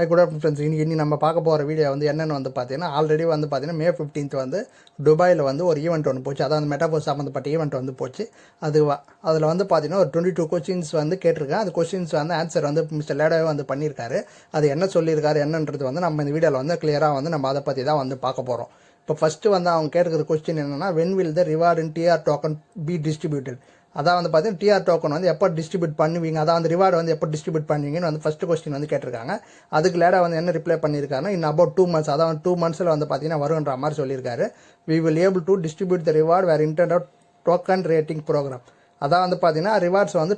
Good afternoon friends. இனி நம்ம பார்க்க போகிற வீடியோ வந்து என்னென்னு வந்து பார்த்தீங்கன்னா, ஆல்ரெடி வந்து பார்த்தீங்கன்னா மே 15th வந்து துபாயில் வந்து ஒரு ஈவெண்ட் ஒன்று போச்சு. அதான் அந்த மெட்டாபோஸ் சம்மந்தப்பட்ட ஈவெண்ட் வந்து போச்சு. அதில் வந்து பார்த்தீங்கன்னா ஒரு 22 கொஸ்டின்ஸ் வந்து கேட்டிருக்கேன். அது கொஸ்டின்ஸ் வந்து ஆன்சர் வந்து மிஸ்டர் லேடாவே வந்து பண்ணியிருக்காரு. அது என்ன சொல்லியிருக்காரு என்னன்றது வந்து நம்ம இந்த வீடியோவில் வந்து கிளியராக வந்து நம்ம அதை பற்றி தான் வந்து பார்க்க போகிறோம். இப்போ ஃபஸ்ட்டு வந்து அவங்க கேட்குற கொஸ்டின் என்னென்னா, when will the reward in DR token be distributed. அதான் வந்து பார்த்தீங்கன்னா டிஆர் டோக்கன் வந்து எப்போ டிஸ்ட்ரிபியூட் பண்ணுவீங்க, அதான் அந்த ரிவார்டு வந்து எப்போ டிஸ்ட்ரிபியூட் பண்ணுவீங்கன்னு வந்து ஃபஸ்ட்டு கொஸ்டின் வந்து கேட்டிருக்காங்க. அதுக்கு லேடாக வந்து என்ன ரிப்ளை பண்ணியிருக்காருன்னா, இன் அபவுட் 2 months, அதான் 2 monthsல வந்து பார்த்தீங்கன்னா வருன்ற மாதிரி சொல்லியிருக்காரு. We will able to distribute the reward where internet token rating program. அதான் வந்து பார்த்தீங்கன்னா ரிவார்ட்ஸ் வந்து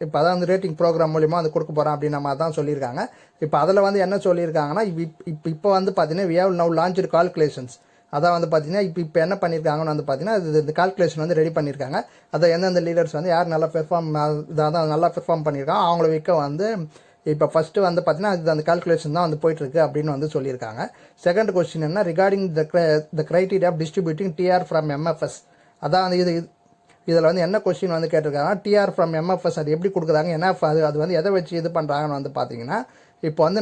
இப்போ அதான் வந்து ரேட்டிங் ப்ரோக்ராம் மூலிமா வந்து கொடுக்க போகிறோம் அப்படின்னு நம்ம அதான் சொல்லியிருக்காங்க. இப்போ அதில் வந்து என்ன சொல்லியிருக்காங்கன்னா, இப்போ வந்து பார்த்தீங்கன்னா we have now launched calculations. அதான் வந்து பார்த்தீங்கன்னா இப்போ என்ன பண்ணியிருக்காங்கன்னு வந்து பார்த்தீங்கன்னா இந்த கால்குலேஷன் வந்து ரெடி பண்ணியிருக்காங்க. அதை எந்தெந்த லீடர்ஸ் வந்து யார் நல்லா நல்லா பெர்ஃபார்ம் பண்ணியிருக்காங்க அவங்கள வைக்க வந்து இப்போ ஃபஸ்ட்டு வந்து பார்த்தீங்கன்னா அது அந்த கால்குலேஷன் தான் வந்து போயிட்டுருக்கு அப்படின்னு வந்து சொல்லியிருக்காங்க. செகண்ட் கொஸ்டின் என்ன, regarding the criteria of distributing DR from MFS. அதான் வந்து இதில் வந்து என்ன கொஸ்டின் வந்து கேட்டிருக்காங்க, டிஆர் ஃப்ரம் எம்எஃப்எஸ் அது எப்படி கொடுக்குறாங்க, என்ன அது வந்து எதை வச்சு இது பண்ணுறாங்கன்னு வந்து பார்த்தீங்கன்னா, இப்போ வந்து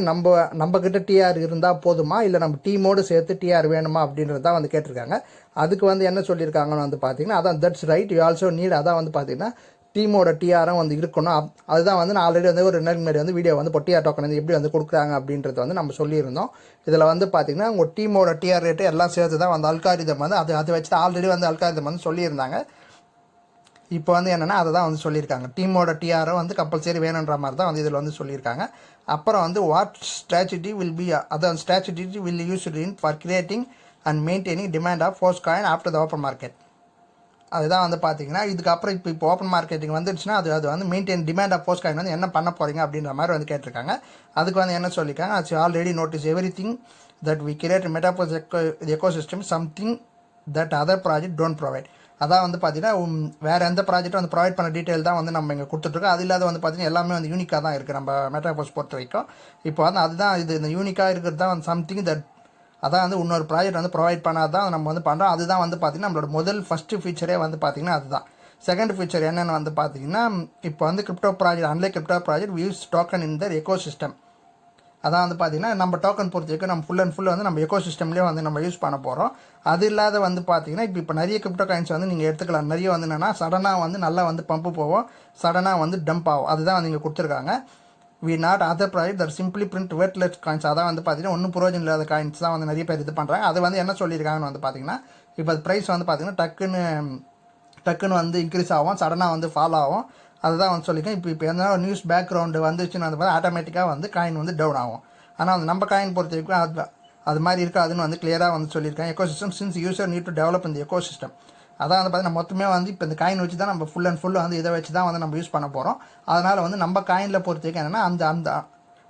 நம்மக்கிட்ட டிஆர் இருந்தால் போதுமா, இல்லை நம்ம டீமோடு சேர்த்து டிஆர் வேணுமா அப்படின்றது தான் வந்து கேட்டிருக்காங்க. அதுக்கு வந்து என்ன சொல்லியிருக்காங்கன்னு வந்து பார்த்தீங்கன்னா, அதான் that's right, you also need. அதான் வந்து பார்த்தீங்கன்னா டீமோட டிஆரும் வந்து இருக்கணும். அதுதான் வந்து நான் ஆல்ரெடி வந்து ஒரு 2 நாள் முன்னாடி வந்து வீடியோ வந்து இப்போ டிஆர் டோக்கன் வந்து எப்படி வந்து கொடுக்குறாங்க அப்படின்றது வந்து நம்ம சொல்லியிருந்தோம். இதில் வந்து பார்த்தீங்கன்னா உங்கள் டீமோட டிஆர் ரேட்டு எல்லாம் சேர்த்து தான் வந்து அல்காரிதம் வந்து அதை வச்சு தான் ஆல்ரெடி வந்து அல்காரிதம் வந்து சொல்லியிருந்தாங்க. இப்போ வந்து என்னென்னா அதை தான் வந்து சொல்லியிருக்காங்க. டீமோட டிஆரை வந்து கம்பல்சரி வேணுன்ற மாதிரி தான் வந்து இதில் வந்து சொல்லியிருக்காங்க. அப்புறம் வந்து வாட் ஸ்ட்ராட்டஜி வில் பி, அதான் strategy will use in for creating and maintaining demand of force coin after the open market. அதுதான் வந்து பார்த்தீங்கன்னா இதுக்கப்புறம் இப்போ ஓப்பன் மார்க்கெட்டிங் வந்துருச்சுன்னா அது வந்து maintain demand of force coin வந்து என்ன பண்ண போகிறீங்க அப்படின்ற மாதிரி வந்து கேட்டிருக்காங்க. அதுக்கு வந்து என்ன சொல்லியிருக்காங்க, ads already notice everything that we create metaverse ecosystem something that other project don't provide. அதான் வந்து பார்த்தீங்கன்னா வேறு எந்த ப்ராஜெக்டும் வந்து ப்ரொவைட் பண்ண டீட்டெயில் தான் வந்து நம்ம இங்கே கொடுத்துட்ருக்கோம். அது இல்லாத வந்து பார்த்தீங்கன்னா எல்லாமே வந்து யூனிக்காக தான் இருக்குது நம்ம மெட்டாபோஸ் பொறுத்த வரைக்கும். இப்போ வந்து அதுதான் இந்த யூனிக்காக இருக்கிறது தான் வந்து சம்திங் தட், அதான் வந்து இன்னொரு ப்ராஜெக்ட் வந்து ப்ரொவைட் பண்ணால் தான் நம்ம வந்து பண்ணுறோம். அதுதான் வந்து பார்த்திங்கன்னா நம்மளோட ஃபஸ்ட்டு ஃபீச்சரே வந்து பார்த்திங்கன்னா அதுதான். செகண்ட் ஃபீச்சர் என்னென்னு வந்து பார்த்திங்கன்னா, இப்போ வந்து crypto project unlike crypto project use token in their ecosystem. அதான் வந்து பார்த்திங்கன்னா நம்ம டோக்கன் பொறுத்த வரைக்கும் நம்ம ஃபுல் அண்ட் ஃபுல் வந்து நம்ம எக்கோ சிஸ்டம்லேயே வந்து நம்ம யூஸ் பண்ண போகிறோம். அது இல்லாத வந்து பார்த்திங்கன்னா இப்போ நிறைய கிரிப்டோ காயின்ஸ் வந்து நீங்கள் எடுத்துக்கலாம். நிறைய வந்து என்னென்னா சடனாக வந்து நல்லா வந்து பம்பு போவோம், சடனாக வந்து டம்ப் ஆகும். அதுதான் வந்து இங்கே கொடுத்துருக்காங்க. We not other project that simply print worthless coins. அதான் வந்து பார்த்திங்கன்னா ஒன்றும் புரோஜனம் இல்லாத காயின்ஸ் தான் வந்து நிறைய பேர் இது பண்ணுறாங்க. அது வந்து என்ன சொல்லியிருக்காங்கன்னு வந்து பார்த்திங்கன்னா, இப்போ அது ப்ரைஸ் வந்து பார்த்திங்கன்னா டக்குன்னு வந்து இன்க்ரீஸ் ஆகும், சடனாக வந்து ஃபால் ஆகும். அதுதான் வந்து சொல்லியிருக்கேன். இப்போ எதனா நியூஸ் பேக்ரவுண்டு வந்துச்சுன்னு வந்து பார்த்தா ஆட்டோமேட்டிக்காக வந்து காயின் வந்து டவுன் ஆகும். ஆனால் வந்து நம்ம காயின் பொறுத்த வரைக்கும் அது மாதிரி இருக்காதுன்னு வந்து கிளியராக வந்து சொல்லியிருக்கேன். Echo system since user need to develop இந்த எக்கோ சிஸ்டம். அதான் வந்து பார்த்தீங்கன்னா மொத்தமே வந்து இப்போ இந்த காயின் வச்சு தான் நம்ம ஃபுல் அண்ட் ஃபுல் வந்து இதை வச்சு தான் வந்து நம்ம யூஸ் பண்ண போகிறோம். அதனால் வந்து நம்ம காயினில் பொறுத்த வரைக்கும் என்னென்னா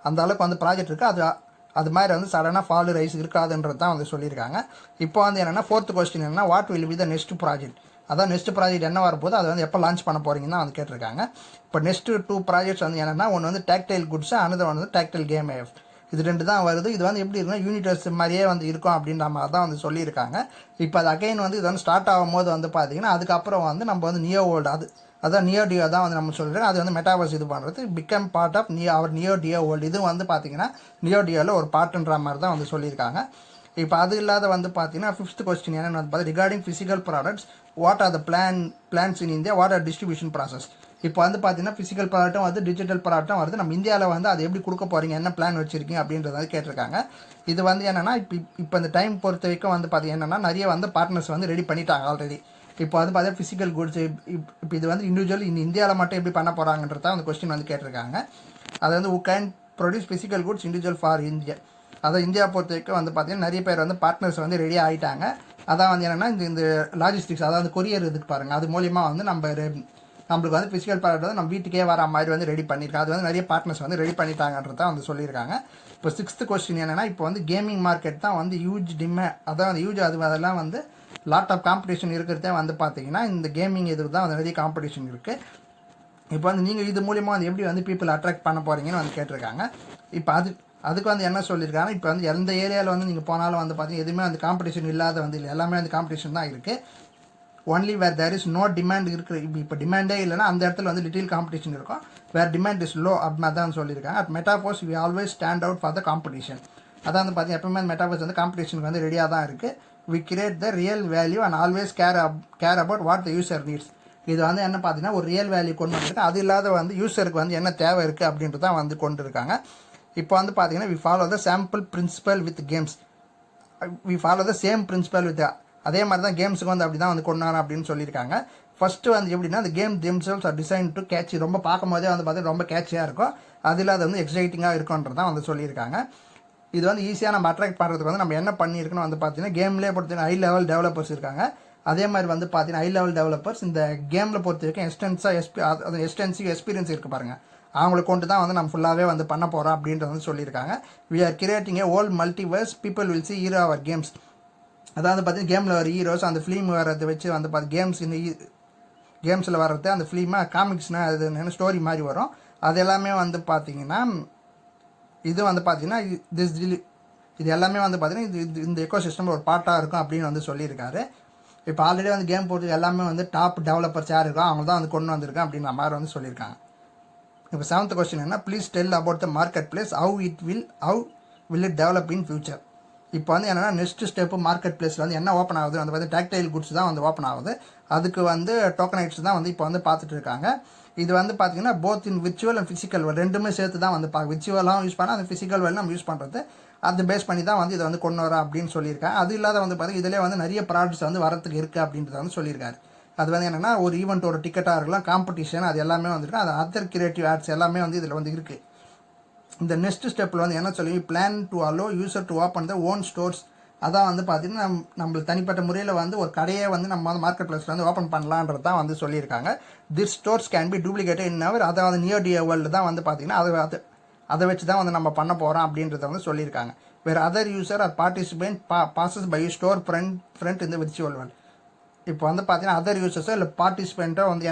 அந்த அளவுக்கு வந்து ப்ராஜெக்ட் இருக்குது. அது மாதிரி வந்து சடனாக ஃபாலு ரைஸ் இருக்காதுன்றது தான் வந்து சொல்லியிருக்காங்க. இப்போ வந்து என்னென்னா ஃபோர்த் கொஸ்டின் என்னென்னா, what will be the next project. அதான் நெக்ஸ்ட் ப்ராஜெக்ட் என்ன வரப்போது, அது வந்து எப்போ லான்ச் பண்ண போகிறீங்கன்னு தான் வந்து கேட்டிருக்காங்க. இப்போ நெக்ஸ்ட்டு 2 ப்ராஜெக்ட்ஸ் வந்து என்னென்னா, ஒன்று வந்து டாக்டைல் குட்ஸு, அனதர் ஒன்று வந்து டாக்டைல் கேம் ஏஃப். இது 2 தான் வருது. இது வந்து எப்படி இருக்குன்னா யூனிட்டர்ஸ் மாதிரியே வந்து இருக்கும் அப்படின்ற மாதிரி தான் வந்து சொல்லியிருக்காங்க. இப்போ அது அகைன் வந்து இது வந்து ஸ்டார்ட் ஆகும்போது வந்து பார்த்தீங்கன்னா அதுக்கப்புறம் வந்து நம்ம வந்து நியோ வேர்ல்டு அதான் நியோ டியோ தான் வந்து நம்ம சொல்கிறோம். அது வந்து மெட்டாவர்ஸ் இது பண்ணுறது பிகம் பார்ட் ஆஃப் நியோ டியோ வேர்ல்டு. இது வந்து பார்த்தீங்கன்னா நியோ டியோவில் ஒரு பார்ட்டுன்ற மாதிரி தான் வந்து சொல்லியிருக்காங்க. இப்போ அது இல்லாத வந்து பார்த்தீங்கன்னா 5th கொஸ்டின் என்னென்னு வந்து பார்த்தீங்கன்னா, regarding physical products what are the plans in India, what are distribution process. இப்போ வந்து பார்த்தீங்கன்னா ஃபிசிக்கல் ப்ராடக்ட்டும் வந்து டிஜிட்டல் ப்ராடக்ட்டும் வருது. நம்ம இந்தியாவில் வந்து அது எப்படி கொடுக்க போகிறீங்க, என்ன பிளான் வச்சுருக்கீங்க அப்படின்றத வந்து கேட்டிருக்காங்க. இது வந்து என்னென்னா இப்போ இந்த டைம் பொறுத்த வரைக்கும் வந்து பார்த்தீங்கன்னா நிறைய வந்து பார்ட்னர்ஸ் வந்து ரெடி பண்ணிட்டாங்க ஆல்ரெடி. இப்போ வந்து பார்த்தீங்கன்னா ஃபிசிக்கல் குட்ஸ் இப்போ இது வந்து இண்டிவிஜுவல் இந்தியாவில் மட்டும் எப்படி பண்ண போகிறாங்கன்றத அந்த கொஸ்டின் வந்து கேட்டிருக்காங்க. அது வந்து can produce physical goods individual for India. அதான் இந்தியா பொறுத்த வரைக்கும் வந்து பார்த்தீங்கன்னா நிறைய பேர் வந்து பார்ட்னர்ஸ் வந்து ரெடி ஆகிட்டாங்க. அதான் வந்து என்னென்னா இந்த லாஜிஸ்டிக்ஸ், அதாவது கொரியர் இதுக்கு பாருங்கள், அது மூலிமா வந்து நம்மளுக்கு வந்து ஃபிசிக்கல் ப்ராடக்ட் வந்து நம்ம வீட்டுக்கே வர மாதிரி வந்து ரெடி பண்ணியிருக்காங்க. அது வந்து நிறைய பார்ட்னர்ஸ் வந்து ரெடி பண்ணிட்டாங்கன்றதான் வந்து சொல்லியிருக்காங்க. இப்போ 6th கொஸ்டின் என்னென்னா, இப்போ வந்து கேமிங் மார்க்கெட் தான் வந்து ஹியூஜ் அதான் வந்து ஹியூஜ் அதெல்லாம் வந்து லாட் ஆஃப் காம்படிஷன் இருக்கிறதே வந்து பார்த்தீங்கன்னா இந்த கேமிங் இதுக்கு தான் வந்து நிறைய காம்படிஷன் இருக்குது. இப்போ வந்து நீங்கள் இது மூலிமா வந்து எப்படி வந்து பீப்புள் அட்ராக்ட் பண்ண போகிறீங்கன்னு வந்து கேட்டிருக்காங்க. இப்போ அதுக்கு வந்து என்ன சொல்லியிருக்காங்க, இப்போ வந்து எந்த ஏரியாவில் வந்து நீங்கள் போனாலும் வந்து பார்த்தீங்கன்னா எதுவுமே வந்து காம்படிஷன் இல்லாத வந்து இல்லை, எல்லாமே வந்து காம்படிஷன் தான் இருக்குது. Only where there is no demand இருக்குது. இப்போ டிமாண்டே இல்லைன்னா அந்த இடத்துல வந்து லிட்டில் காம்படிஷன் இருக்கும். வேர் டிமாண்ட் இஸ் லோ அப்படின்னு தான் சொல்லியிருக்காங்க. At Metaforce we always stand out for the competition. அதான் வந்து பார்த்தீங்கன்னா எப்பவுமே மெட்டாஃபோர்ஸ் வந்து காம்படிஷனுக்கு வந்து ரெடியாக தான் இருக்குது. We create the real value and always care about what the user needs. இது வந்து என்ன பார்த்தீங்கன்னா ஒரு ரியல் வேல்யூ கொண்டு வந்துருக்கு. அது இல்லாத வந்து யூசருக்கு வந்து என்ன தேவை இருக்குது அப்படின்ட்டு தான் வந்து கொண்டு இருக்காங்க. இப்போ வந்து பார்த்தீங்கன்னா we follow the sample principle with games. We follow the same principle with அதே மாதிரி தான் கேம்ஸுக்கு வந்து அப்படி தான் வந்து கொண்டு வரணும் அப்படின்னு சொல்லியிருக்காங்க. ஃபஸ்ட்டு வந்து எப்படின்னா அந்த game themselves are design to catch. ரொம்ப பார்க்கும் போதே வந்து பார்த்தீங்கன்னா ரொம்ப கேட்சியாக இருக்கும். அது இல்லாத வந்து எக்ஸைட்டிங்காக இருக்கும்ன்றதான் வந்து சொல்லியிருக்காங்க. இது வந்து ஈஸியாக நம்ம அட்ராக்ட் பண்ணுறதுக்கு வந்து நம்ம என்ன பண்ணியிருக்கணும் வந்து பார்த்தீங்கன்னா கேம்லேயே பொறுத்த ஹை லெவல் டெவலப்பர்ஸ் இருக்காங்க. அதே மாதிரி வந்து பார்த்தீங்கன்னா ஹை லெவல் டெவலப்பர்ஸ் இந்த கேமில் பொறுத்த வரைக்கும் எக்ஸ்டென்சிவ் எக்ஸ்பீரியன்ஸ் இருக்குது பாருங்கள். அவங்களை கொண்டு தான் வந்து நம்ம ஃபுல்லாகவே வந்து பண்ண போகிறோம் அப்படின்றது வந்து சொல்லியிருக்காங்க. We are creating a old multiverse people will see hero our games. அதாவது பார்த்தீங்கன்னா கேமில் வர ஹீரோஸ் அந்த ஃபிலிம் வர்றதை வச்சு வந்து கேம்ஸில் வர்றது அந்த ஃபிலிமாக காமிக்ஸ்னால் அது என்ன ஸ்டோரி மாதிரி வரும். அது எல்லாமே வந்து பார்த்தீங்கன்னா இது வந்து பார்த்தீங்கன்னா இது எல்லாமே வந்து பார்த்தீங்கன்னா இது இந்த எக்கோ சிஸ்டமில் ஒரு பார்ட்டாக இருக்கும் அப்படின்னு வந்து சொல்லியிருக்காரு. இப்போ ஆல்ரெடி வந்து கேம் போட்டு எல்லாமே வந்து டாப் டெவலப்பர்ஸ் யார் இருக்கோ அவங்க தான் வந்து கொண்டு வந்திருக்கேன் அப்படின்ற மாதிரி வந்து சொல்லியிருக்காங்க. இப்போ 7th கொஸ்டின் என்ன, please tell about the market place how will it develop in future. இப்போ வந்து என்னென்னா நெக்ஸ்ட் ஸ்டெப்பு மார்க்கெட் பிளேஸில் வந்து என்ன ஓப்பன் ஆகுது அந்த வந்து டாக்டைல் குட்ஸ் தான் வந்து ஓப்பன் ஆகுது. அதுக்கு வந்து டோக்கனைட்ஸ் தான் வந்து இப்போ வந்து பார்த்துட்டு இருக்காங்க. இது வந்து பார்த்தீங்கன்னா both in virtual and physical world ரெண்டுமே சேர்த்து தான் வந்து விர்ச்சுவலாகவும் யூஸ் பண்ணால் அந்த ஃபிசிக்கல் வேர்ல்டு நம்ம யூஸ் பண்ணுறது அது பேஸ் பண்ணி தான் வந்து இதை வந்து கொண்டு வரோம் அப்படின்னு சொல்லியிருக்காங்க. அது இல்லாத வந்து பார்த்தீங்கன்னா இதிலே வந்து நிறைய ப்ராடக்ட்ஸ் வந்து வரத்துக்கு இருக்குது அப்படின்றத வந்து சொல்லியிருக்காரு. அது வந்து என்னென்னா ஒரு ஈவெண்ட்டோட டிக்கெட்டாக இருக்கலாம், காம்படிஷன் அது எல்லாமே வந்துருக்கு. அது அதர் கிரியேட்டிவ் ஆட்ஸ் எல்லாமே வந்து இதில் வந்து இருக்குது. இந்த நெக்ஸ்ட் ஸ்டெப்பில் வந்து என்ன சொல்லி plan to allow user to open the own stores. அதான் வந்து பார்த்தீங்கன்னா நம்மளுக்கு தனிப்பட்ட முறையில் வந்து ஒரு கடையை வந்து நம்ம வந்து மார்க்கெட் பிளேஸில் வந்து ஓப்பன் பண்ணலான்றது தான் வந்து சொல்லியிருக்காங்க. This stores can be duplicated in our அதாவது நியர் டியர் வேர்ல்டு தான் வந்து பார்த்தீங்கன்னா அதை வச்சு தான் வந்து நம்ம பண்ண போகிறோம் அப்படின்றத வந்து சொல்லியிருக்காங்க. வேறு other user are participant passes by store front இந்த விர்ச்சுவல் வேர்ல்டு. இப்போ வந்து பார்த்தீங்கன்னா அதர் யூசர்ஸோ இல்லை பார்ட்டிசிபெண்ட்டோ வந்து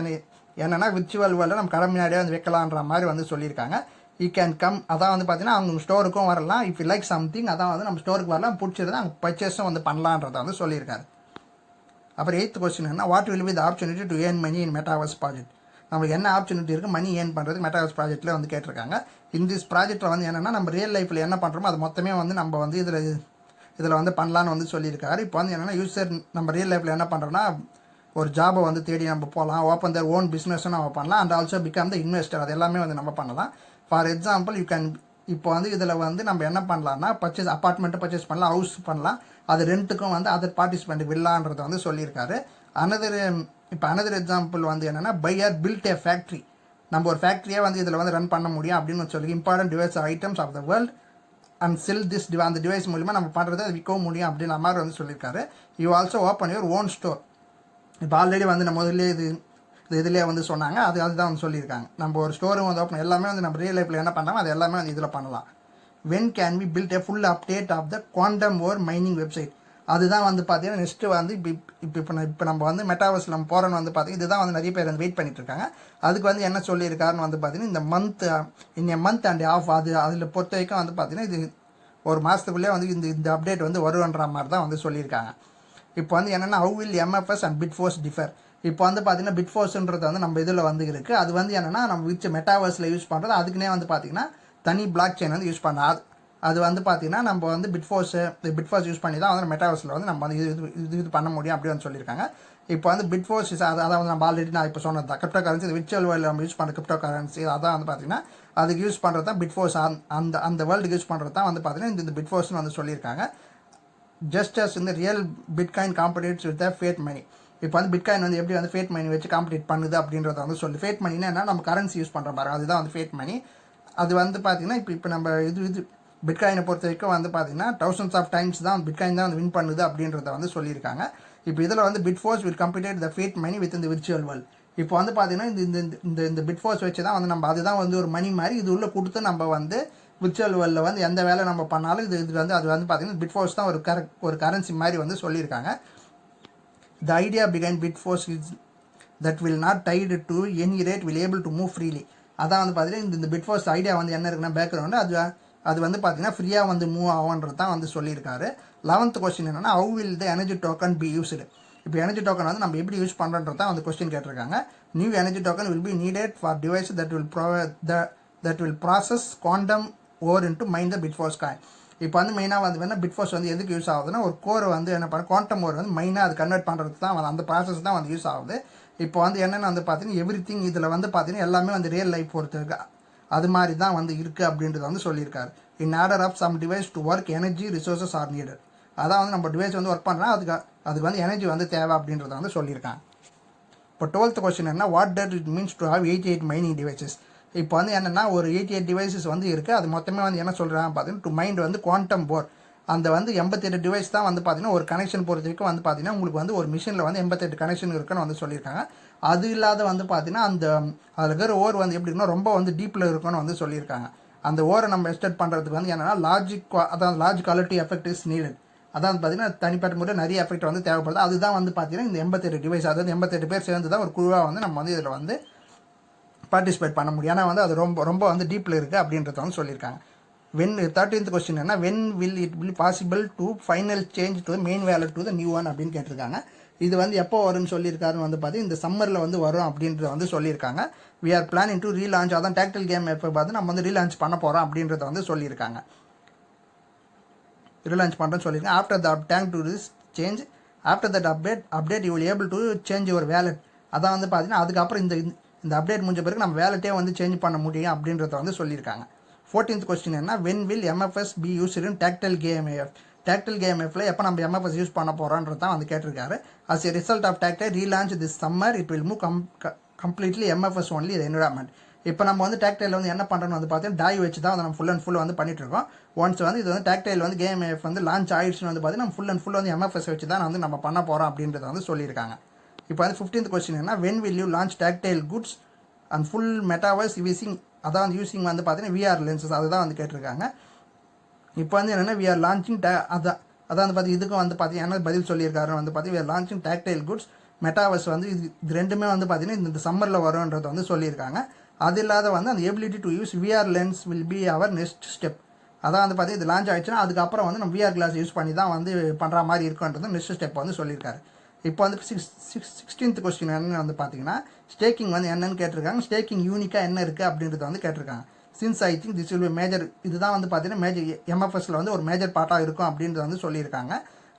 என்னென்னா விர்ச்சுவல் வேர்ல்டு நம்ம கடை முன்னாடியே வந்து வைக்கலான்ற மாதிரி வந்து சொல்லியிருக்காங்க. யூ கேன் கம் அதான் வந்து பார்த்தீங்கன்னா அவங்க ஸ்டோருக்கும் வரலாம். இஃப் யூ லைக் சம்திங் அதான் வந்து நம்ம ஸ்டோருக்கு வரலாம், பிடிச்சிருந்தா அங்கே பர்ச்சேஸும் வந்து பண்ணலான்றதை வந்து சொல்லியிருக்காரு. அப்புறம் 8th கொஸ்டின் என்ன, what will be the opportunity to earn money in metaverse project. நம்மளுக்கு என்ன ஆப்பர்ச்சுனிட்டி இருக்குது மணி ஏர்ன் பண்ணுறதுக்கு மெட்டாவர்ஸ் ப்ராஜெக்ட்டில் வந்து கேட்டிருக்காங்க. இந்த ப்ராஜெக்ட்டில் வந்து என்னென்னா நம்ம ரியல் லைஃப்பில் என்ன பண்ணுறோமோ அது மொத்தமே வந்து நம்ம வந்து இதில் வந்து பண்ணலான்னு வந்து சொல்லியிருக்காரு. இப்போ வந்து என்னென்னா யூசர் நம்ம ரியல் லைஃப்பில் என்ன பண்ணுறோன்னா ஒரு ஜாபை வந்து தேடி நம்ம போகலாம், ஓப்பன் தர் ஓன் பிஸ்னஸும் நம்ம பண்ணலாம், and also become the investor. அது எல்லாமே வந்து நம்ம பண்ணலாம். ஃபார் எக்ஸாம்பிள் இப்போ வந்து இதில் வந்து நம்ம என்ன பண்ணலாம்னா அப்பார்ட்மெண்ட்டை பர்ச்சேஸ் பண்ணலாம், ஹவுஸ் பண்ணலாம், அது ரெண்ட்டுக்கும் வந்து அதர் பார்ட்டிசிபெண்ட் விடலான்றதை வந்து சொல்லியிருக்காரு. அனதர் எக்ஸாம்பிள் வந்து என்னென்னா பையர் பில்ட் ஏ ஃபேக்ட்ரி. நம்ம ஒரு ஃபேக்ட்ரியே வந்து இதில் வந்து ரன் பண்ண முடியும் அப்படின்னு சொல்லி important device items of the world and sell this அந்த டிவைஸ் மூலிமா நம்ம பண்ணுறதை விற்கவும் முடியும் அப்படின்ற மாதிரி வந்து சொல்லியிருக்காரு. You also open your own store. இப்போ ஆல்ரெடி வந்து நம்ம முதல்ல இதிலே வந்து சொன்னாங்க, அதுதான் வந்து சொல்லியிருக்காங்க. நம்ம ஒரு ஸ்டோரும் வந்து ஓப்பன் எல்லாமே வந்து நம்ம ரியல் லைஃப்பில் என்ன பண்ணுறோமோ அது எல்லாமே வந்து இதில் பண்ணலாம். When can we build a full update of the quantum or mining website. அதுதான் வந்து பார்த்தீங்கன்னா நெக்ஸ்ட்டு வந்து இப்போ நம்ம வந்து மெட்டாவர்ஸில் நம்ம போகிறோன்னு வந்து பார்த்தீங்கன்னா இதுதான் வந்து நிறைய பேர் வந்து வெயிட் பண்ணிட்டு இருக்காங்க. அதுக்கு வந்து என்ன சொல்லியிருக்காருன்னு வந்து பார்த்தீங்கன்னா இந்த மந்த் அண்ட் ஆஃப் அதில் பொறுத்த வரைக்கும் வந்து பார்த்தீங்கன்னா இது ஒரு மாதத்துக்குள்ளே வந்து இந்த அப்டேட் வந்து வருவன்ற மாதிரி தான் வந்து சொல்லியிருக்காங்க. இப்போ வந்து என்னென்னா how will MFS and Bitforce differ. இப்போ வந்து பார்த்தீங்கன்னா பிட்ஃபோர்ஸ்ன்றது வந்து நம்ம இதில் வந்து இருக்குது. அது வந்து என்னென்னா நம்ம மெட்டாவர்ஸில் யூஸ் பண்ணுறது அதுக்குன்னே வந்து பார்த்தீங்கன்னா தனி பிளாக் செயின் வந்து யூஸ் பண்ணலாம். அது வந்து பார்த்தீங்கன்னா நம்ம வந்து பிட்ஃபோர்ஸ் யூஸ் பண்ணி தான் வந்து மெட்டாவர்ஸில் வந்து நம்ம வந்து இது பண்ண முடியும் அப்படின்னு வந்து சொல்லியிருக்காங்க. இப்போ வந்து பிட்ஃபோர்ஸ் அதாவது நம்ம ஆல்ரெடி நான் இப்போ சொன்னது தான் கிரிப்டோ கரன்சி, விர்ச்சுவல் வேர்ல்டு நம்ம யூஸ் பண்ணுற கிரிப்டோ கரன்சி அதான் வந்து பார்த்தீங்கன்னா அதுக்கு யூஸ் பண்ணுறது தான் பிட்ஃபோர்ஸ். அந்த வேர்ல்டுக்கு யூஸ் பண்ணுறது தான் வந்து பார்த்தீங்கன்னா இந்த பிட்ஃபோர்ஸ்னு வந்து சொல்லியிருக்காங்க. ஜஸ்ட் அஸ் இந்த ரியல் பிட்காயின் காம்படிட்ஸ் வித் ஃபேட் மணி. இப்போ வந்து பிட்காயின் வந்து எப்படி வந்து ஃபேட் மணி வச்சு காம்படிட் பண்ணுது அப்படின்றத வந்து ஃபேட் மணினா என்ன, நம்ம கரன்சி யூஸ் பண்ணுற பாருங்க, அதுதான் வந்து ஃபேட் மணி. அது வந்து பார்த்தீங்கன்னா இப்போ நம்ம இது பிட்காயினை பொறுத்த வரைக்கும் வந்து பார்த்தீங்கன்னா thousands ஆஃப் டைம்ஸ் தான் பிட்காயின் தான் வந்து வின் பண்ணுது அப்படின்றத வந்து சொல்லியிருக்காங்க. இப்போ இதில் வந்து Bitforce will complete the fiat money with இந்த விர்ச்சுவல் வேர்ல்டு. இப்போ வந்து பார்த்தீங்கன்னா இந்த பிட்ஃபோர்ஸ் வச்சு தான் வந்து நம்ம அதுதான் வந்து ஒரு மணி மாதிரி இது உள்ள கொடுத்து நம்ம வந்து விர்ச்சுவல் வேர்ல்டில் வந்து எந்த வேலை நம்ம பண்ணாலும் இது வந்து அது வந்து பார்த்தீங்கன்னா பிட்ஃபோர்ஸ் தான் ஒரு கரன்சி மாதிரி வந்து சொல்லியிருக்காங்க. The idea behind Bitforce is that will not tied to any rate will able to move freely. அதான் வந்து பார்த்தீங்கன்னா இந்த பிட்ஃபோர்ஸ் ஐடியா வந்து என்ன இருக்குன்னா பேக்ரவுண்டு அது வந்து பார்த்தீங்கன்னா ஃப்ரீயாக வந்து மூவ் ஆகுன்றது தான் வந்து சொல்லியிருக்காரு. 11th கொஸ்டின் என்னென்னா how will the energy token B used. இப்போ எனர்ஜி டோக்கன் வந்து நம்ம எப்படி யூஸ் பண்ணுறோன்றது தான் வந்து கொஸ்டின் கேட்டிருக்காங்க. New energy token will be needed for device that will process quantum ore into mine the Bitforce coin. இப்போ வந்து மெயினாக வந்து வேணால் பிட்ஃபோர்ஸ் வந்து எதுக்கு யூஸ் ஆகுதுன்னா ஒரு கோரை வந்து என்ன பண்ண குவாண்டம் ஓர் வந்து மெயினாக அது கன்வெர்ட் பண்ணுறதுக்கு தான் அந்த ப்ராசஸ் தான் வந்து யூஸ் ஆகுது. இப்போ வந்து என்னென்னு வந்து பார்த்தீங்கன்னா எவ்ரிதிங் இதில் வந்து பார்த்தீங்கன்னா எல்லாமே வந்து ரியல் லைஃப் பொறுத்து அது மாதிரி தான் வந்து இருக்குது அப்படின்றத வந்து சொல்லியிருக்காரு. In order of some device to work energy resources are needed. அதான் வந்து நம்ம டிவைஸ் வந்து ஒர்க் பண்ணுறோம் அதுக்கு வந்து எனர்ஜி வந்து தேவை அப்படின்றத வந்து சொல்லியிருக்காங்க. இப்போ 12th கொஸ்டின் என்ன, what did it means to how 88 mining devices. இப்போ வந்து என்னென்னா ஒரு 88 டிவைசஸ் வந்து இருக்குது. அது மொத்தமே வந்து என்ன சொல்கிறாங்க பார்த்தீங்கன்னா டு மைண்ட் வந்து குவாண்டம் போர். அந்த வந்து 88 டிவைஸ் தான் வந்து பார்த்தீங்கன்னா ஒரு கனெக்ஷன் பொறுத்த வரைக்கும் வந்து பார்த்தீங்கன்னா உங்களுக்கு வந்து ஒரு மிஷினில் வந்து 88 கனெக்ஷன் இருக்குன்னு வந்து சொல்லியிருக்காங்க. அது இல்லாத வந்து பார்த்தீங்கன்னா அந்த அதில் இருக்கிற ஓர் வந்து எப்படின்னா ரொம்ப வந்து டீப்பில் இருக்குன்னு வந்து சொல்லியிருக்காங்க. அந்த ஓரை நம்ம எஸ்டேட் பண்ணுறதுக்கு வந்து என்னென்னா large quality effect is needed. அதான் பார்த்தீங்கன்னா தனிப்பட்ட முறையில் நிறைய எஃபெக்ட் வந்து தேவைப்படுது. அதுதான் வந்து பார்த்தீங்கன்னா இந்த 88 டிவைஸ், அதாவது 88 பேர் சேர்ந்து தான் ஒரு குழுவாக வந்து நம்ம வந்து இதில் வந்து பார்ட்டிசிபேட் பண்ண முடியும். ஏன்னா வந்து அது ரொம்ப வந்து டீப்பில் இருக்குது அப்படின்றத வந்து சொல்லியிருக்காங்க. 13th கொஸ்டின் என்ன, when will it will possible to final change to main wallet to the new one அப்படின்னு கேட்டிருக்காங்க. இது வந்து எப்போ வரும்னு சொல்லியிருக்காருன்னு வந்து பார்த்தீங்கன்னா இந்த சம்மரில் வந்து வரும் அப்படின்றத வந்து சொல்லியிருக்காங்க. We are planning to relaunch, அதான் டாக்டில் கேம் எப்போ பார்த்து நம்ம வந்து ரீலான்ச் பண்ண போகிறோம் அப்படின்றத வந்து சொல்லியிருக்காங்க. ரீலான்ச் பண்ணுறேன்னு சொல்லியிருக்காங்க. After the tank to this change after that update you will able to change your wallet. அதான் வந்து பார்த்தீங்கன்னா அதுக்கப்புறம் இந்த அப்டேட் முடிஞ்ச பிறகு நம்ம வேலட்டே வந்து சேஞ்ச் பண்ண முடியும் அப்படின்றத வந்து சொல்லியிருக்காங்க. 14th கொஸ்டின் என்ன, when will MFS be used in Tactile KMF. Tactile கேஎம்எஃப்ல எப்போ நம்ம எம்எஃப்எஸ் யூஸ் பண்ண போகிறோன்றது தான் வந்து கேட்டிருக்காரு. As a result of Tactile relaunch this summer it will move completely MFS only environment. இப்போ நம்ம வந்து டாக்டைல் வந்து என்ன பண்ணுறோன்னு வந்து பார்த்தீங்கன்னா டாய் வச்சு தான் வந்து நம்ம ஃபுல் அண்ட் ஃபுல் வந்து பண்ணிட்டு இருக்கோம். ஒன்ஸ் வந்து இது வந்து டாக்டைல் வந்து கேஎம்எஃப் வந்து லான்ச் ஆயிடுச்சுன்னு வந்து பார்த்தீங்கன்னா நம்ம ஃபுல் அண்ட் ஃபுல் வந்து எம்எஃப்எஸ் வச்சு தான் வந்து நம்ம பண்ண போகிறோம் அப்படின்றத வந்து சொல்லியிருக்காங்க. இப்போ வந்து 15th கொஸ்டின் என்ன, when will you launch tactile goods and full metaverse using, அதான் வந்து யூசிங் வந்து பார்த்தீங்கன்னா விஆர் லென்சஸ், அதுதான் வந்து கேட்டிருக்காங்க. இப்போ வந்து என்னென்னா வி ஆர் லான்ச்சிங் அதான் வந்து பார்த்து இதுக்கும் வந்து பார்த்தீங்கன்னா பதில் சொல்லியிருக்காருன்னு வந்து பார்த்து we are launching tactile goods metaverse வந்து இது ரெண்டுமே வந்து பார்த்தீங்கன்னா இந்த சம்மரில் வரும்ன்றதை வந்து சொல்லியிருக்காங்க. அது இல்லாத வந்து அந்த ability to use VR lens will be our next step. அதான் வந்து பார்த்தீங்கன்னா இது லான்ச் ஆயிடுச்சுன்னா அதுக்கப்புறம் வந்து நம்ம விஆர் கிளாஸ் யூஸ் பண்ணி தான் வந்து பண்ணுற மாதிரி இருக்குன்றது நெக்ஸ்ட் ஸ்டெப் வந்து சொல்லியிருக்காரு. இப்போ வந்து 16th கொஸ்டின் என்னன்னு வந்து பார்த்தீங்கன்னா ஸ்டேக்கிங் வந்து என்னன்னு கேட்டிருக்காங்க. ஸ்டேக்கிங் யூனிக்காக என்ன இருக்குது அப்படின்றத வந்து கேட்டிருக்காங்க. Since I think this will be major, இதுதான் வந்து பார்த்தீங்கன்னா மேஜர் எம்எஃப்எஸ்ல வந்து ஒரு மேஜர் பார்ட்டாக இருக்கும் அப்படின்றத வந்து சொல்லியிருக்காங்க.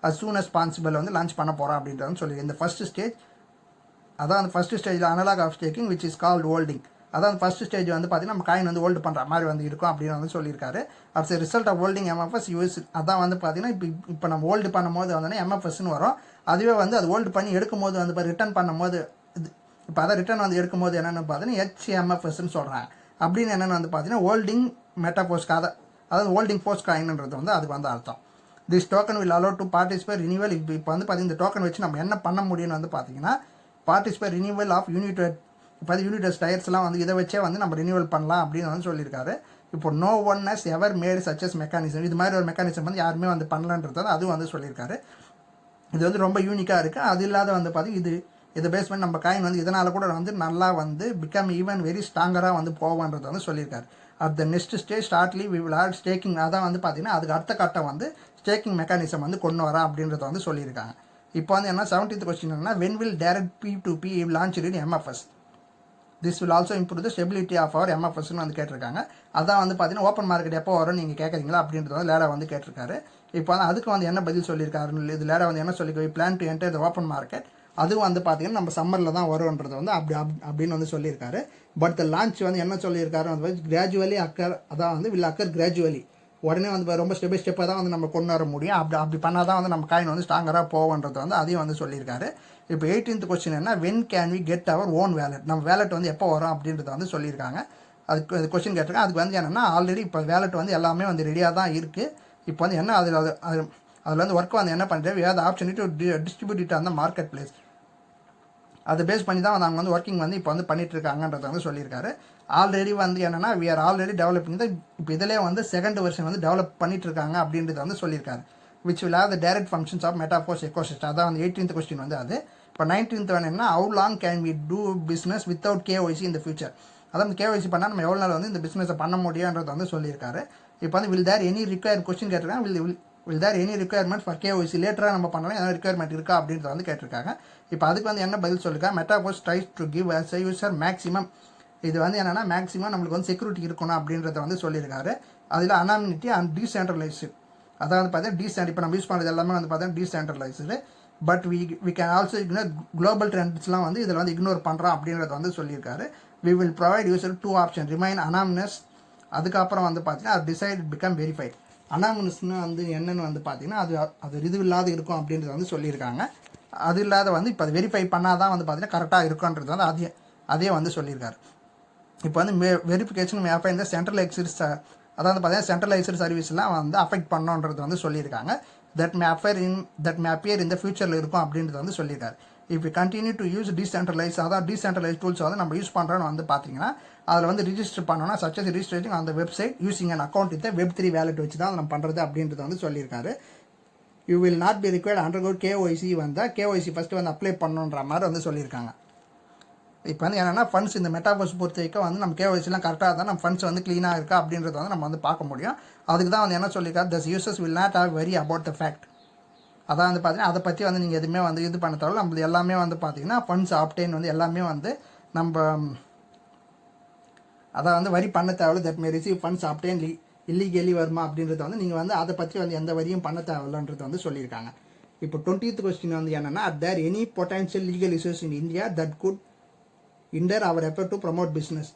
as soon as possible வந்து லான்ச் பண்ண போகிறோம் அப்படின்றத வந்து சொல்லியிருக்காங்க. இந்த ஃபர்ஸ்ட் ஸ்டேஜ், அதான் அந்த ஃபர்ஸ்ட் ஸ்டேஜில் analog of staking which is called holding. அதான் ஃபர்ஸ்ட் ஸ்டேஜ் வந்து பார்த்தீங்கன்னா நம்ம காயின் வந்து ஹோல்டு பண்ணுற மாதிரி வந்து இருக்கும் அப்படின்னு வந்து சொல்லியிருக்காரு. As result of holding MFS US. அதான் வந்து பார்த்தீங்கன்னா இப்போ நம்ம ஹோல்டு பண்ணும்போது வந்து எம்எஃப்எஸ்ன்னு வரும். அதுவே வந்து அது ஹோல்டு பண்ணி எடுக்கும்போது வந்து இப்போ ரிட்டர்ன் பண்ணும்போது இப்போ அதை ரிட்டர்ன் வந்து எடுக்கும்போது என்னென்னு பார்த்தீங்கன்னா HMFSன்னு சொல்கிறாங்க. அப்படின்னு என்னென்னு வந்து பார்த்தீங்கன்னா ஹோல்டிங் மெட்டாபோஸ் அதாவது ஹோல்டிங் போஸ்ட் காயின்ன்றது வந்து அதுக்கு வந்து அர்த்தம். This token will allow to participate renewal. இப்போ வந்து பார்த்தீங்கன்னா இந்த டோக்கன் வச்சு நம்ம என்ன பண்ண முடியும்னு வந்து பார்த்தீங்கன்னா பார்ட்டிசிபேட் ரினியூவல் ஆஃப் யூனிட். இப்போ அது யூனிட் டயர்ஸ்லாம் வந்து இதை வச்சே வந்து நம்ம ரினியூவல் பண்ணலாம் அப்படின்னு வந்து சொல்லியிருக்காரு. இப்போ no one has ever made such mechanism, இது மாதிரி ஒரு மெக்கானிசம் வந்து யாருமே வந்து பண்ணலன்றது அதுவும் வந்து சொல்லியிருக்காரு. இது வந்து ரொம்ப யூனிக்காக இருக்குது. அது இல்லாத வந்து பார்த்தீங்கன்னா இதை பேஸ் பண்ணி நம்ம காயின் வந்து இதனால் கூட வந்து நல்லா வந்து பிகம் ஈவன் வெரி ஸ்ட்ராங்கராக வந்து போவான்றது வந்து சொல்லியிருக்காரு. At the next stage shortly we will add staking. அதான் வந்து பார்த்தீங்கன்னா அதுக்கு அடுத்த கட்டம் வந்து ஸ்டேக்கிங் மெக்கானிசம் வந்து கொண்டு வரா அப்படின்றத வந்து சொல்லியிருக்காங்க. இப்போ வந்து என்ன 17th கொஸ்டின் என்ன, when will direct P2P launch in MFS. This will also improve the stability of our எம்எஃப்எஸ்ன்னு வந்து கேட்டிருக்காங்க. அதான் வந்து பார்த்தீங்கன்னா ஓப்பன் மார்க்கெட் எப்போ வரும் நீங்கள் கேட்குறீங்களா அப்படின்றது வந்து லேடா வந்து கேட்டிருக்காரு. இப்போ வந்து அதுக்கு வந்து என்ன பதில் சொல்லியிருக்காருன்னு இது லேடா வந்து என்ன சொல்லி plan to enter the open market. அதுவும் வந்து பார்த்தீங்கன்னா நம்ம சம்மரில் தான் வரும்ன்றது வந்து அப்படின்னு வந்து சொல்லியிருக்காரு. பட் த லான்ச் வந்து என்ன சொல்லியிருக்காரு வந்து கிராஜுவலி அக்கர், அதான் வந்து வில் அக்கர் கிராஜுவலி, உடனே வந்து ரொம்ப ஸ்டெப் பை ஸ்டெப்பாக தான் வந்து நம்ம கொண்டு வர முடியும். அப்படி பண்ணால் தான் வந்து நம்ம காயின் வந்து ஸ்ட்ராங்கராக போவோன்றது வந்து அதையும் வந்து சொல்லியிருக்காரு. இப்போ 18th கொஸ்டின் என்ன, when can we get our own wallet. நம்ம வேலட் வந்து எப்போ வரும் அப்படின்றத வந்து சொல்லியிருக்காங்க. அதுக்கு கொஸ்டின் கேட்டிருக்காங்க. அதுக்கு வந்து என்னென்னா ஆல்ரெடி இப்போ வேலட் வந்து எல்லாமே வந்து ரெடியாக தான் இருக்குது. இப்போ வந்து என்ன அதில் வந்து ஒர்க் வந்து என்ன பண்ணுறது, we have the option to distribute it on the market place. அதை பேஸ் பண்ணி தான் அவங்க வந்து ஒர்க்கிங் வந்து இப்போ வந்து பண்ணிட்டு இருக்காங்கன்றத வந்து சொல்லியிருக்காரு. ஆல்ரெடி வந்து என்னன்னா வி ஆர் ஆல்ரெடி டெவலப்பிங் தான், இப்போ இதிலே வந்து செகண்ட் வெர்ஷன் வந்து டெவலப் பண்ணிட்டு இருக்காங்க அப்படின்றத வந்து சொல்லியிருக்காரு. Which will have the direct functions of Metaforce ecosystem. அதான் வந்து 18th கொஸ்டின் வந்து அது. இப்போ 19th என்ன, how long can we do business without KYC in the future. அதாவது KYC பண்ணால் நம்ம எவ்வளோ நாள் வந்து இந்த பிஸ்னஸை பண்ண முடியுன்றதை வந்து சொல்லியிருக்காரு. இப்போ வந்து will there any required question கேட்டிருக்காங்க. Will there any requirement for KYC லேட்டராக நம்ம பண்ணலாம் ஏதாவது ரிக்குயர்மெண்ட் இருக்கா அப்படின்றத வந்து கேட்டிருக்காங்க. இப்போ அதுக்கு வந்து என்ன பதில் சொல்லிருக்கா, Metaforce tries to give us a user maximum, இது வந்து என்னன்னா மேக்ஸிமம் நம்மளுக்கு வந்து செக்யூரிட்டி இருக்கணும் அப்படின்றத வந்து சொல்லியிருக்காரு. அதில் அனானிமிட்டி அண்ட் டீசென்ட்ரலைஸ்டு, அதாவது பார்த்தீங்கன்னா இப்போ நம்ம யூஸ் பண்ணுறது எல்லாமே வந்து பார்த்தீங்கன்னா decentralised. But we can also ignore global ட்ரெண்ட்ஸ்லாம் வந்து இதில் வந்து இக்னோர் பண்ணுறோம் அப்படின்றத வந்து சொல்லியிருக்காரு. We will provide user 2 option, remain anonymous, அதுக்கப்புறம் வந்து பார்த்தீங்கன்னா டிசைட் பிகம் வெரிஃபைட். அனாமினஸ்னு வந்து என்னன்னு வந்து பார்த்தீங்கன்னா அது இது இல்லாத இருக்கும் அப்படின்றத வந்து சொல்லியிருக்காங்க. அது இல்லாத வந்து இப்போ அது வெரிஃபை பண்ணாதான் வந்து பார்த்தீங்கன்னா கரெக்டாக இருக்குன்றது வந்து அதே வந்து சொல்லியிருக்காரு. இப்போ வந்து வெரிஃபிகேஷன் மே அஃபெக்ட் இந்த சென்ட்ரலைஸ்டு, அதாவது பார்த்தீங்கன்னா சென்ட்ரலைஸ்டு சர்வீஸ்லாம் வந்து அஃபெக்ட் பண்ணோன்றது வந்து சொல்லியிருக்காங்க. தட் மே அப்பியர் இந்த ஃபியூச்சரில் இருக்கும் அப்படின்றது வந்து சொல்லியிருக்காரு. If you continue to use decentralise, அதாவது டீசென்ட்ரலைஸ் டூல்ஸ் வந்து நம்ம யூஸ் பண்ணுறோன்னு வந்து பார்த்தீங்கன்னா அதில் வந்து ரிஜிஸ்டர் பண்ணோன்னா சச்சஸ் ரிஜிஸ்ட்ரேட்டிங் அந்த website using an account with Web3 wallet வச்சு தான் நம்ம பண்ணுறது அப்படின்றது வந்து சொல்லியிருக்காரு. You will not be required undergo KYC வந்தால் KYC ஃபஸ்ட்டு வந்து அப்ளை பண்ணணுன்ற மாதிரி வந்து சொல்லியிருக்காங்க. இப்போ வந்து என்னென்னா ஃபண்ட்ஸ் இந்த மெட்டாபோஸ் பொறுத்த வரைக்கும் வந்து நம்ம KYCலாம் கரெக்டாக இருந்தால் நம்ம ஃபண்ட்ஸ் வந்து க்ளீனாக இருக்கா அப்படின்றத வந்து நம்ம வந்து பார்க்க முடியும். அதுக்கு தான் வந்து என்ன சொல்லியிருக்காரு, thus users will not have very about the fact, அதான் வந்து பார்த்தீங்கன்னா அதை பற்றி வந்து நீங்கள் எதுவுமே வந்து இது பண்ண தேவையில்ல. நம்மளது எல்லாமே வந்து பார்த்தீங்கன்னா ஃபண்ட்ஸ் ஆப்டெயின் வந்து எல்லாமே வந்து நம்ம அதை வந்து வரி பண்ண தேவையில்ல. That may receive funds obtain illegally வருமா அப்படின்றத வந்து நீங்கள் வந்து அதை பற்றி வந்து எந்த வரியும் பண்ண தேவையில்லைன்றது வந்து சொல்லியிருக்காங்க. இப்போ 20th கொஸ்டின் வந்து என்னென்னா, are there any potential legal issues in India that could hinder our effort to promote business.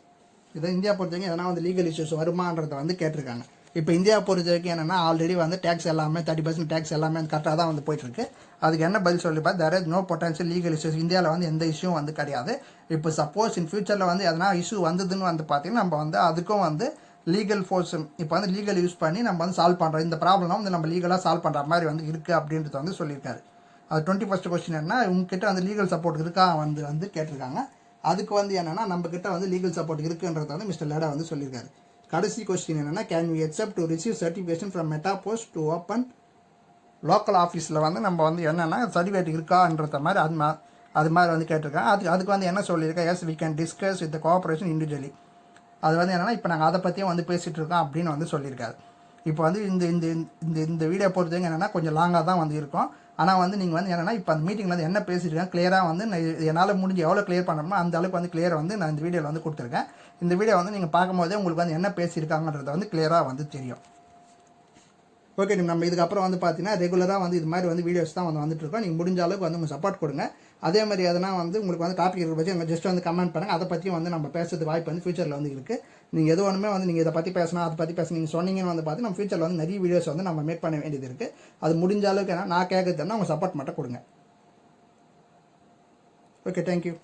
இதை இந்தியா பொறுத்த வரைக்கும் எதனா வந்து லீகல் இஷ்யூஸ் வருமானதை வந்து கேட்டிருக்காங்க. இப்போ இந்தியா பொறுத்த வரைக்கும் என்னென்னா ஆல்ரெடி வந்து டேக்ஸ் எல்லாமே 30% டேக்ஸ் எல்லாமே கரெக்டாக தான் வந்து போயிட்டுருக்கு. அதுக்கு என்ன பதில் சொல்லி பார்த்தா, there is no potential legal issues, இந்தியாவில் வந்து எந்த இஷ்யூவும் வந்து கிடையாது. இப்போ சப்போஸ் இன் ஃபியூச்சரில் வந்து எதனா இஷ்யூ வந்ததுன்னு வந்து பார்த்தீங்கன்னா நம்ம வந்து அதுக்கும் வந்து லீகல் ஃபோர்ஸ் இப்போ வந்து லீகல் யூஸ் பண்ணி நம்ம வந்து சால்வ் பண்ணுறோம், இந்த ப்ராப்ளம் வந்து நம்ம லீகலாக சால்வ் பண்ணுற மாதிரி வந்து இருக்குது அப்படின்றது வந்து சொல்லியிருக்காரு. அது 21st கொஸ்டின் என்ன, உங்ககிட்ட வந்து லீகல் சப்போர்ட் இருக்கா வந்து கேட்டிருக்காங்க. அதுக்கு வந்து என்னென்னா நம்மக்கிட்ட வந்து லீகல் சப்போர்ட் இருக்குன்றது வந்து மிஸ்டர் லேடா வந்து சொல்லியிருக்காரு. கடைசி கொஸ்டின் என்னென்னா, can we accept to receive certification from Metaforce to open local ஆஃபீஸில் வந்து நம்ம வந்து என்னென்னா சர்டிஃபிகேட் இருக்கான்ற மாதிரி அது மாதிரி வந்து கேட்டிருக்காங்க. அதுக்கு வந்து என்ன சொல்லியிருக்கேன், yes we can discuss with cooperation individually, அது வந்து என்னென்னா இப்போ நாங்கள் அதை பற்றியும் வந்து பேசிகிட்டு இருக்கோம் அப்படின்னு வந்து சொல்லியிருக்காரு. இப்போ வந்து இந்த வீடியோ பொறுத்தவரைக்கும் என்னென்னா கொஞ்சம் லாங்காக தான் வந்து இருக்கும். ஆனால் வந்து நீங்கள் வந்து என்னென்னா இப்போ அந்த மீட்டிங்கில் வந்து என்ன பேசியிருக்கேன் கிளியராக வந்து என்னால் முடிஞ்சு எவ்வளோ கிளியர் பண்ணணுமோ அந்த அளவுக்கு வந்து கிளியர் வந்து நான் இந்த வீடியோவில் வந்து கொடுத்துருக்கேன். இந்த வீடியோ வந்து நீங்கள் பார்க்கும்போதே உங்களுக்கு வந்து என்ன பேசியிருக்காங்கன்றது வந்து கிளியராக வந்து தெரியும். ஓகே, நம்ம இதுக்கப்புறம் வந்து பார்த்தீங்கன்னா ரெகுலராக வந்து இது மாதிரி வந்து வீடியோஸ் தான் வந்து வந்துட்டு இருக்கோம். நீங்கள் முடிஞ்ச அளவுக்கு வந்து உங்கள் சப்போர்ட் கொடுங்க. அதே மாதிரி எதனா வந்து உங்களுக்கு வந்து டாபிக் இருக்கிற பற்றி எங்கள் ஜஸ்ட் வந்து கமெண்ட் பண்ணுங்கள். அதை பற்றியும் வந்து நம்ம பேசுறது வாய்ப்பு வந்து ஃபியூச்சரில் வந்து இருக்குது. நீங்கள் எது ஒன்றுமே வந்து நீங்கள் இதை பற்றி பேசணும் அதை பற்றி பேசணும் நீங்கள் சொன்னீங்கன்னு வந்து பார்த்து நம்ம ஃபியூச்சரில் வந்து நிறைய வீடியோஸ் வந்து நம்ம மேக் பண்ண வேண்டியது இருக்குது. அது முடிஞ்ச அளவுக்கு நான் கேட்குறதுனா உங்கள் சப்போர்ட் மட்டும் கொடுங்க. Okay, thank you.